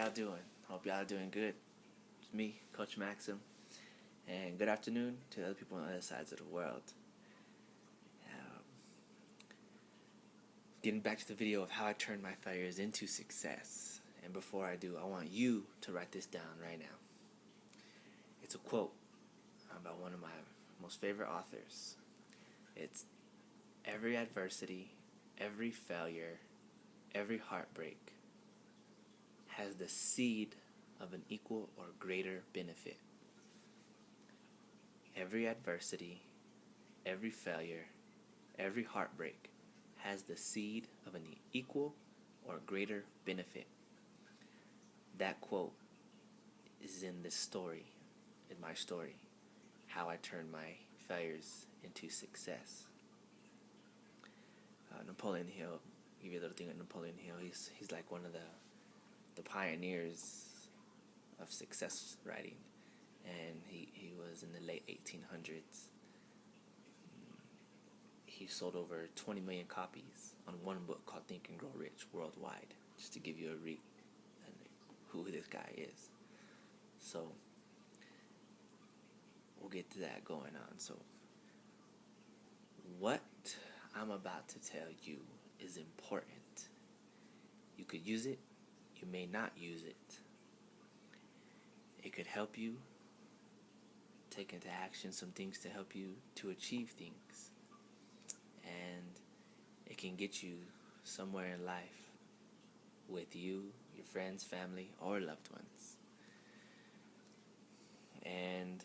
y'all doing? Hope y'all doing good. It's me, Coach Maxim, and good afternoon to other people on other sides of the world. Um, Getting back to the video of how I turned my failures into success. And before I do, I want you to write this down right now. It's a quote about one of my most favorite authors. It's every adversity, every failure, every heartbreak has the seed of an equal or greater benefit. Every adversity, every failure, every heartbreak has the seed of an equal or greater benefit. That quote is in this story, in my story, how I turned my failures into success. Napoleon Hill, give you a little thing on Napoleon Hill. He's like one of the pioneers of success writing, and he was in the late 1800s. He sold over 20 million copies on one book called Think and Grow Rich worldwide, just to give you a read on who this guy is. So we'll get to that going on. So what I'm about to tell you is important. You could use it, you may not use it. It could help you take into action some things to help you to achieve things. And it can get you somewhere in life with you, your friends, family, or loved ones. And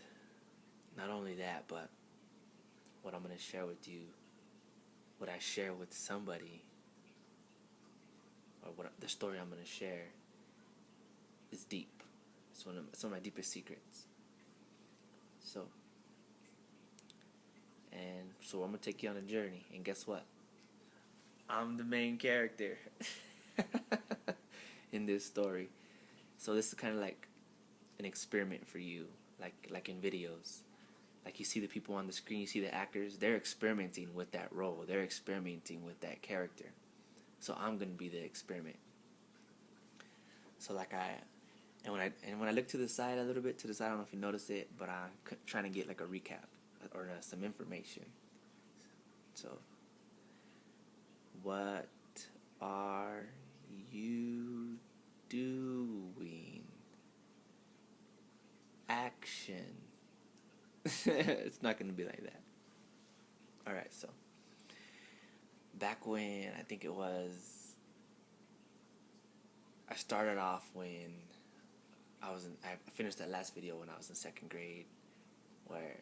not only that, but what I'm going to share with you, what I share with somebody, or the story I'm going to share is deep. It's one of my deepest secrets. So I'm going to take you on a journey, and guess what? I'm the main character in this story. So this is kind of like an experiment for you, like in videos. Like you see the people on the screen, you see the actors, they're experimenting with that role. They're experimenting with that character. So I'm going to be the experiment. So when I look to the side a little bit, to the side, I don't know if you notice it, but I'm trying to get like a recap or some information. So, what are you doing? Action. It's not going to be like that. Alright, so back when I started off when I finished that last video when I was in second grade, where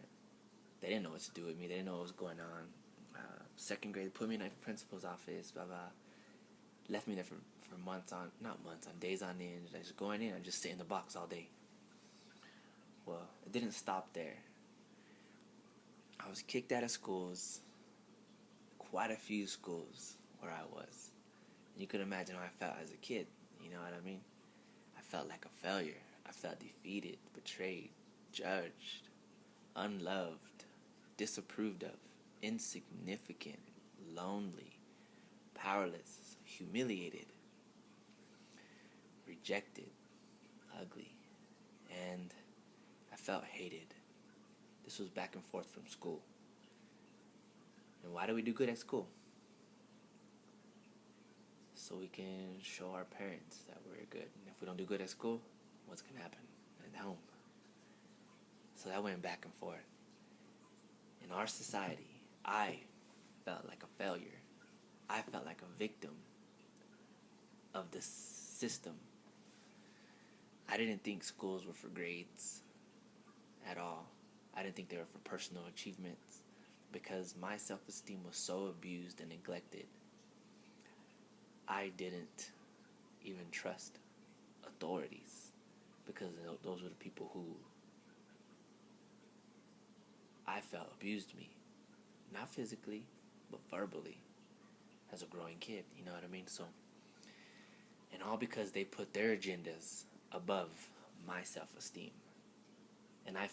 they didn't know what to do with me. They didn't know what was going on. Second grade, put me in the principal's office, blah, blah. Left me there for days on end. I just going in and just sit in the box all day. Well, it didn't stop there. I was kicked out of schools, quite a few schools where I was. And you could imagine how I felt as a kid, you know what I mean? I felt like a failure. I felt defeated, betrayed, judged, unloved, disapproved of, insignificant, lonely, powerless, humiliated, rejected, ugly, and I felt hated. This was back and forth from school. And why do we do good at school? So we can show our parents that we're good. And if we don't do good at school, what's going to happen at home? So that went back and forth. In our society, I felt like a failure. I felt like a victim of the system. I didn't think schools were for grades at all. I didn't think they were for personal achievements, because my self-esteem was so abused and neglected. I didn't even trust authorities, because those were the people who I felt abused me. Not physically, but verbally, as a growing kid, you know what I mean? So, and all because they put their agendas above my self-esteem. And I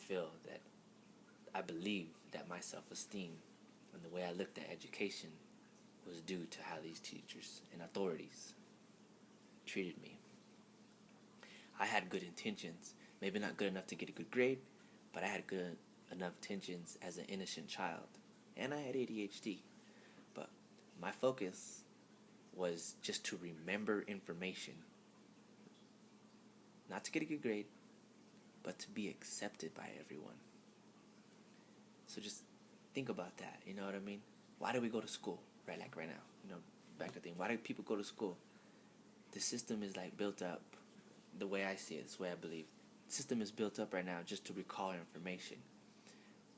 believe that my self-esteem and the way I looked at education was due to how these teachers and authorities treated me. I had good intentions. Maybe not good enough to get a good grade, but I had good enough intentions as an innocent child. And I had ADHD. But my focus was just to remember information. Not to get a good grade, but to be accepted by everyone. So just think about that, you know what I mean? Why do we go to school, right? Like right now, back to the thing. Why do people go to school? The system is like built up, the way I see it, this way I believe. The system is built up right now just to recall information,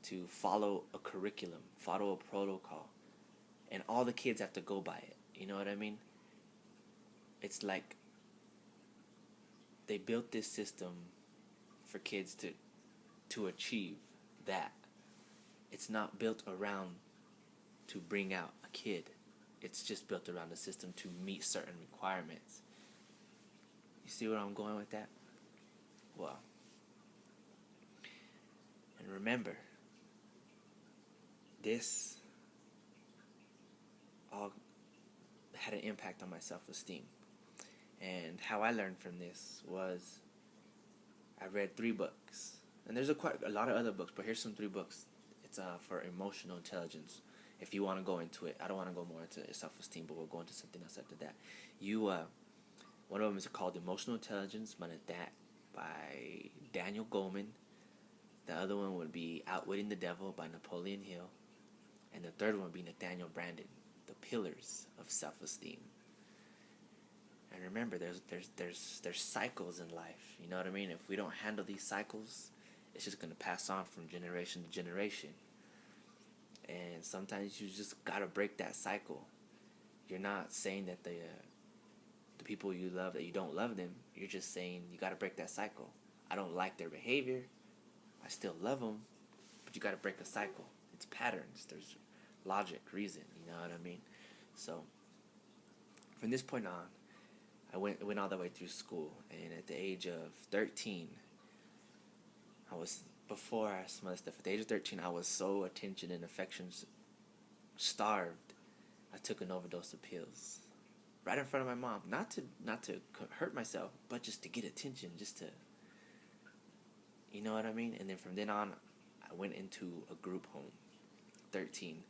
to follow a curriculum, follow a protocol, and all the kids have to go by it. You know what I mean? It's like they built this system for kids to achieve that. It's not built around to bring out a kid. It's just built around the system to meet certain requirements. You see where I'm going with that? Well, and remember, this all had an impact on my self-esteem. And how I learned from this was I read 3 books. And there's quite a lot of other books, but here's some 3 books. It's for emotional intelligence. If you want to go into it, I don't want to go more into self-esteem, but we'll go into something else after that. One of them is called Emotional Intelligence by Daniel Goleman. The other one would be Outwitting the Devil by Napoleon Hill. And the third one would be Nathaniel Branden, The Pillars of Self-Esteem. And remember, there's cycles in life. You know what I mean? If we don't handle these cycles, it's just going to pass on from generation to generation. And sometimes you just got to break that cycle. You're not saying that the people you love, that you don't love them. You're just saying you got to break that cycle. I don't like their behavior. I still love them. But you got to break a cycle. It's patterns. There's logic, reason. You know what I mean? So from this point on, I went all the way through school. And at the age of 13, before some other stuff, at the age of 13, I was so attention and affection starved, I took an overdose of pills. Right in front of my mom. Not to hurt myself, but just to get attention, just to, you know what I mean? And then from then on, I went into a group home. 13.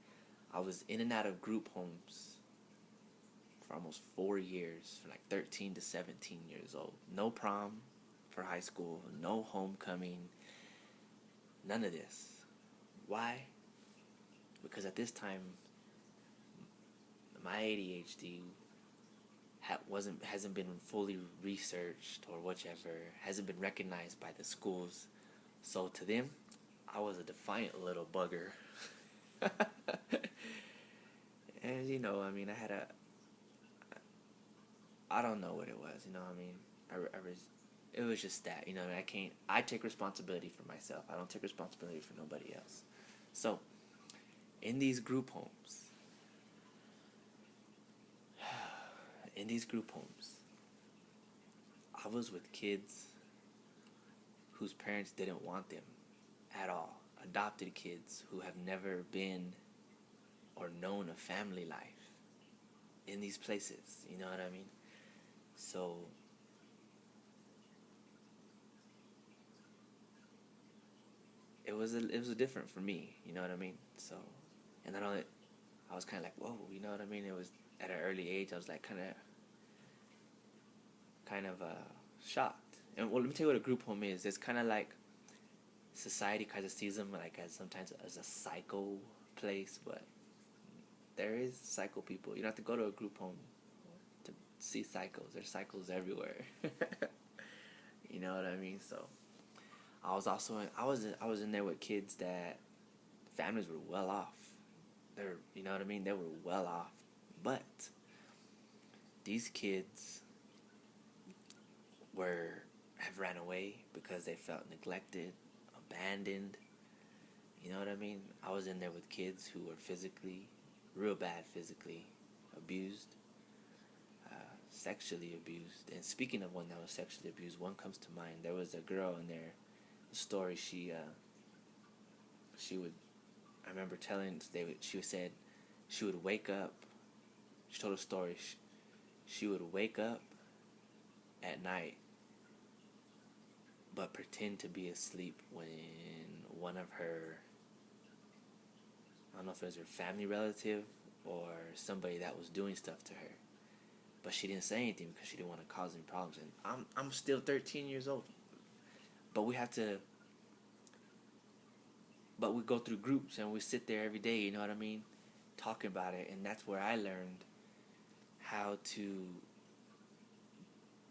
I was in and out of group homes for almost 4 years, from like 13 to 17 years old. No prom for high school, no homecoming, none of this. Why? Because at this time, my ADHD hasn't been fully researched or whichever, hasn't been recognized by the schools. So to them, I was a defiant little bugger. And I don't know what it was, it was just that, I take responsibility for myself. I don't take responsibility for nobody else. So, in these group homes, I was with kids whose parents didn't want them at all. Adopted kids who have never been or known a family life in these places, you know what I mean? So it was different for me, you know what I mean? So, and then I was kind of like, whoa, you know what I mean? It was at an early age. I was like kind of shocked. And well, let me tell you what a group home is. It's kind of like society kind of sees them like sometimes as a psycho place, but there is psycho people. You don't have to go to a group home to see psychos. There's psychos everywhere. You know what I mean? So I was in there with kids that families were well off. You know what I mean? They were well off. But these kids have ran away because they felt neglected, abandoned. You know what I mean? I was in there with kids who were real bad physically abused, sexually abused. And speaking of one that was sexually abused, one comes to mind. There was a girl in there, the story I remember telling, she said she would wake up, she told a story, she would wake up at night but pretend to be asleep when one of her, I don't know if it was her family relative or somebody that was doing stuff to her. But she didn't say anything because she didn't want to cause any problems. And I'm still 13 years old. But we have to, but we go through groups and we sit there every day, you know what I mean? Talking about it. And that's where I learned how to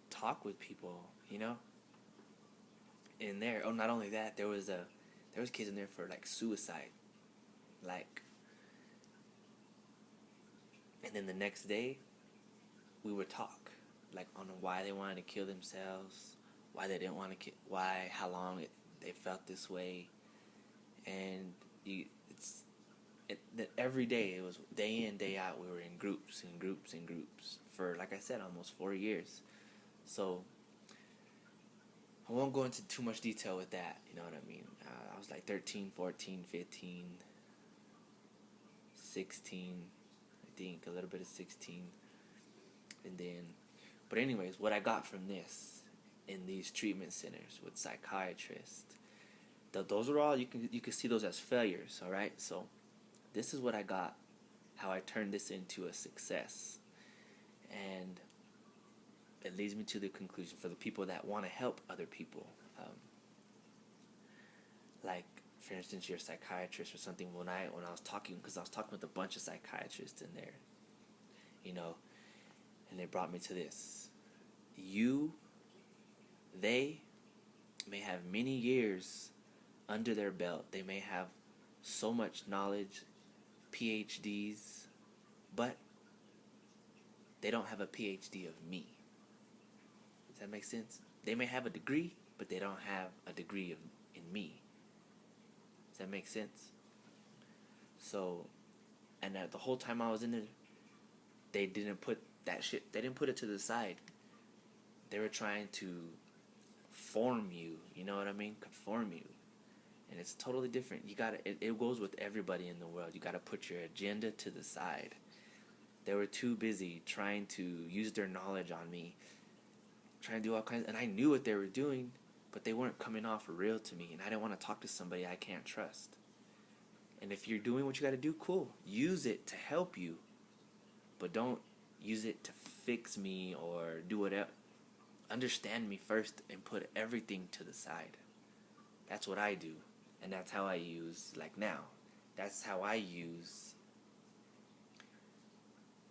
talk with people, you know? In there, oh, not only that, there was kids in there for like suicide. Like, and then the next day, we would talk, like, on why they wanted to kill themselves, why they didn't want to kill, why, how long they felt this way, and every day, it was day in, day out, we were in groups and groups and groups for, like I said, almost 4 years. So I won't go into too much detail with that, you know what I mean? I was like 13, 14, 15, 16, I think, a little bit of 16. And then, but anyways, what I got from this in these treatment centers with psychiatrists, those are all, you can see those as failures, all right? So this is what I got, how I turned this into a success. And it leads me to the conclusion for the people that want to help other people. Like, for instance, you're a psychiatrist or something. When I was talking, because I was talking with a bunch of psychiatrists in there, you know, and they brought me to this. They may have many years under their belt. They may have so much knowledge, PhDs, but they don't have a PhD of me. Does that make sense? They may have a degree, but they don't have a degree in me. Does that make sense? So, and the whole time I was in there, they didn't put they didn't put it to the side. They were trying to form you, you know what I mean? Conform you. And it's totally different. You gotta, it goes with everybody in the world. You gotta put your agenda to the side. They were too busy trying to use their knowledge on me, trying to do all kinds, and I knew what they were doing, but they weren't coming off real to me, and I didn't want to talk to somebody I can't trust. And if you're doing what you gotta do, cool. Use it to help you, but don't use it to fix me or do whatever. Understand me first and put everything to the side. That's what I do. And that's how I use, like now, that's how I use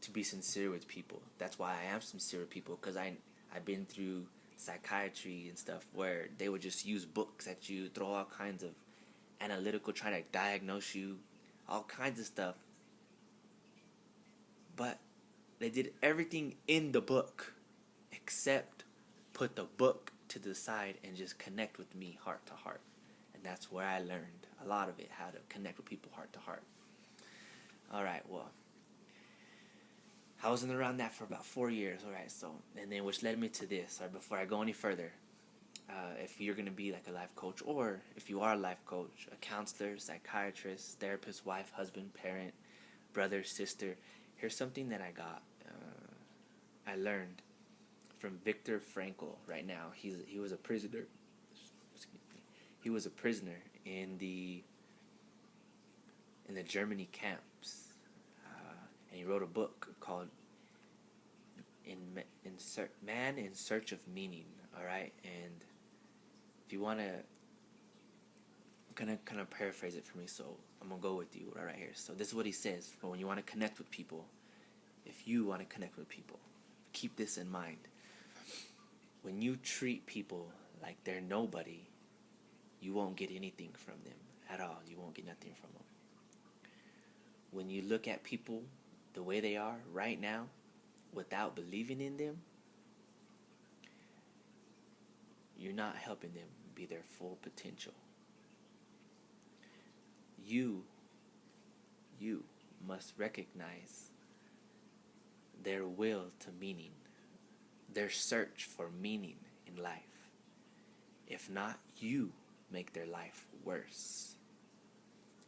to be sincere with people. That's why I am sincere with people, because I've been through psychiatry and stuff where they would just use books at you, throw all kinds of analytical, trying to diagnose you, all kinds of stuff. But they did everything in the book except put the book to the side and just connect with me heart to heart. And that's where I learned a lot of it, how to connect with people heart to heart. Alright, well, I was around that for about 4 years, alright, so, and then which led me to this. Alright, before I go any further, if you're going to be like a life coach, or if you are a life coach, a counselor, psychiatrist, therapist, wife, husband, parent, brother, sister, here's something that I got, I learned from Viktor Frankl right now. He was a prisoner. He was a prisoner in the Germany camps, and he wrote a book called Man in Search of Meaning. All right, and if you want to, I'm gonna paraphrase it for me, so I'm gonna go with you right here. So this is what he says for when you want to connect with people. If you want to connect with people, keep this in mind. When you treat people like they're nobody, you won't get anything from them at all. You won't get nothing from them. When you look at people the way they are right now, without believing in them, you're not helping them be their full potential. You must recognize their will to meaning, their search for meaning in life. If not, you make their life worse.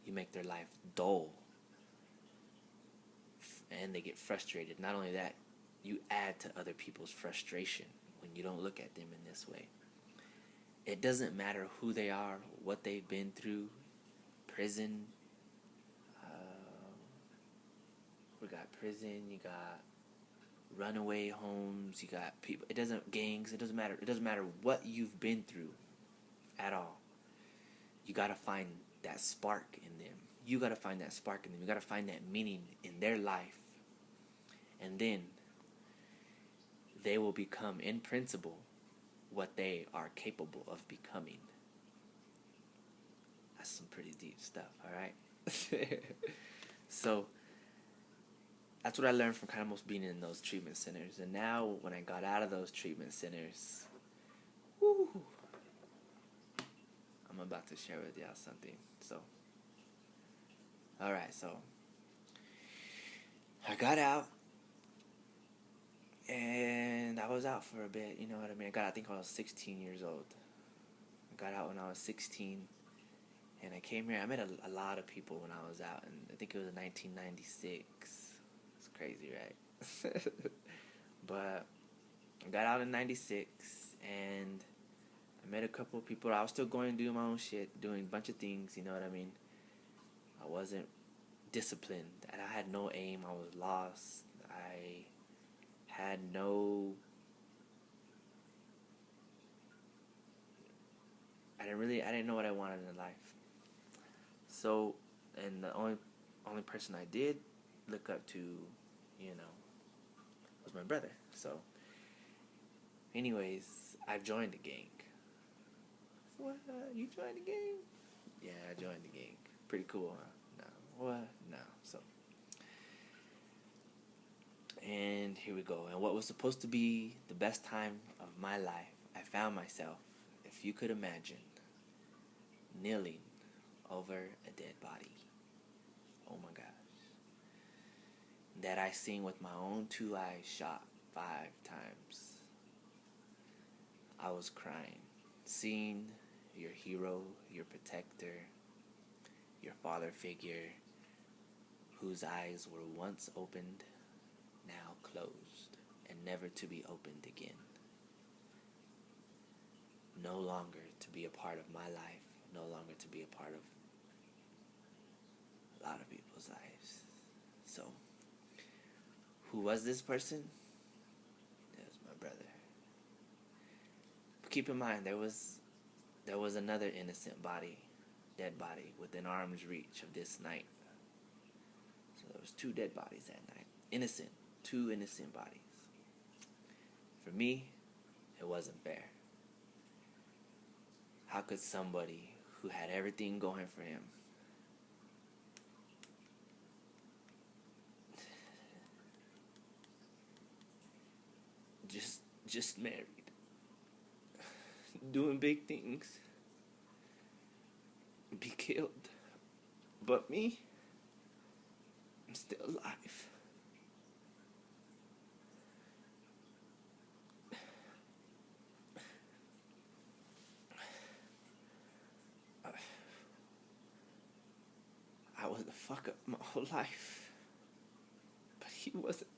You make their life dull. And they get frustrated. Not only that, you add to other people's frustration when you don't look at them in this way. it doesn't matter who they are, what they've been through, prison. We got prison. You got runaway homes. You got people. It doesn't gangs. It doesn't matter. It doesn't matter what you've been through, at all. You gotta find that spark in them. You gotta find that spark in them. You gotta find that meaning in their life, and then they will become, in principle, what they are capable of becoming. That's some pretty deep stuff, alright? So, that's what I learned from kind of most being in those treatment centers. And now, when I got out of those treatment centers, whoo, I'm about to share with y'all something. So, alright, so, I got out, and I was out for a bit, you know what I mean? I think I was 16 years old. I got out when I was 16, and I came here. I met a lot of people when I was out, and I think it was in 1996. It's crazy, right? But I got out in 96, and I met a couple of people. I was still going to do my own shit, doing a bunch of things, you know what I mean? I wasn't disciplined. I had no aim. I was lost. I didn't know what I wanted in life. So, and the only person I did look up to, was my brother. So, anyways, I joined the gang. What? You joined the gang? Yeah, I joined the gang. Pretty cool, huh? No. What? No. So, and here we go. And what was supposed to be the best time of my life, I found myself, if you could imagine, kneeling over a dead body. Oh my gosh. That I seen with my own 2 eyes shot 5 times. I was crying. Seeing your hero, your protector, your father figure, whose eyes were once opened, now closed, and never to be opened again. No longer to be a part of my life, no longer to be a part of a lot of people's lives. So, who was this person? It was my brother. But keep in mind, there was another innocent body, dead body, within arm's reach of this night. So there was 2 dead bodies that night. Innocent. 2 innocent bodies. For me, it wasn't fair. How could somebody who had everything going for him just married, doing big things, be killed? But me, I'm still alive. I was the fuck up my whole life, but he wasn't.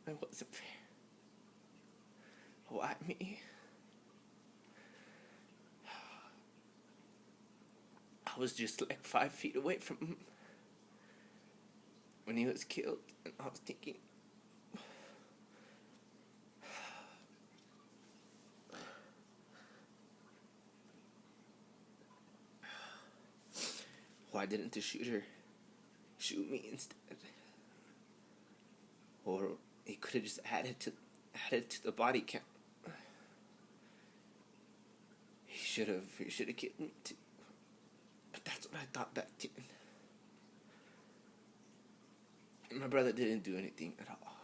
It wasn't fair. Why me? I was just like 5 feet away from him when he was killed, and I was thinking, why didn't the shooter shoot me instead? Or he could have just added to the body count. He should have killed me too. But that's what I thought back then. And my brother didn't do anything at all.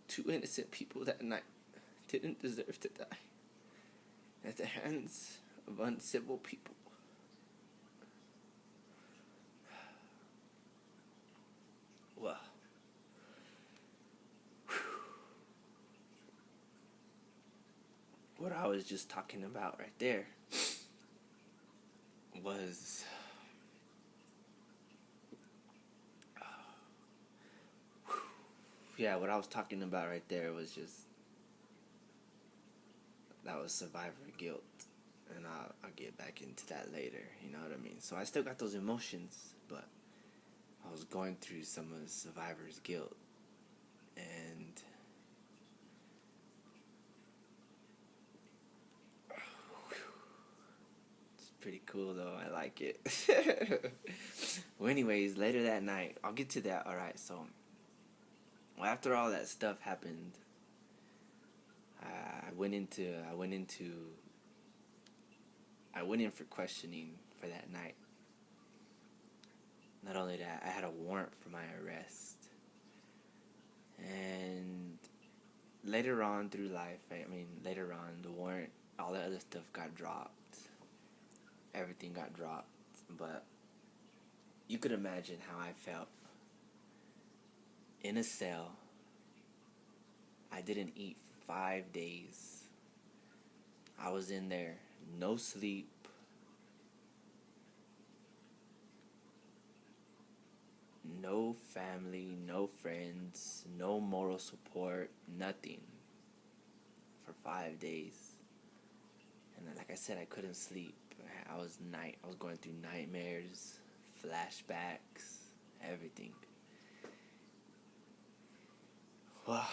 2 innocent people that night didn't deserve to die at the hands of uncivil people. Well, what I was just talking about right there was what I was talking about right there was just that was survivor guilt, and I'll get back into that later. You know what I mean? So I still got those emotions, but I was going through some of the survivor's guilt, and it's pretty cool though. I like it. Well, anyways, later that night, I'll get to that. All right, so after all that stuff happened, I went in for questioning for that night. Not only that, I had a warrant for my arrest. And later on through life, later on, the warrant, all that other stuff got dropped. Everything got dropped. But you could imagine how I felt. In a cell, I didn't eat for 5 days. I was in there, no sleep, no family, no friends, no moral support, nothing for 5 days. And then, like I said, I couldn't sleep. I was going through nightmares, flashbacks, everything. Well,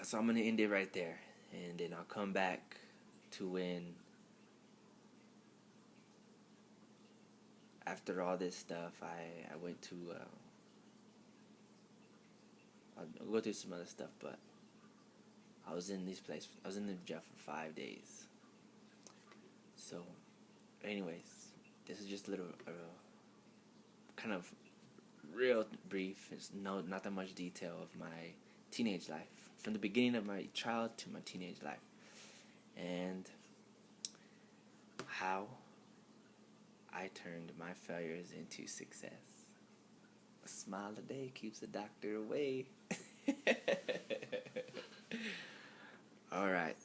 so I'm gonna end it right there, and then I'll come back to when, after all this stuff, I went to, I'll go through some other stuff, but I was in the jail for 5 days. So, anyways, this is just a little, kind of real brief. It's not that much detail of my teenage life, from the beginning of my child to my teenage life, and how I turned my failures into success. A smile a day keeps the doctor away. All right.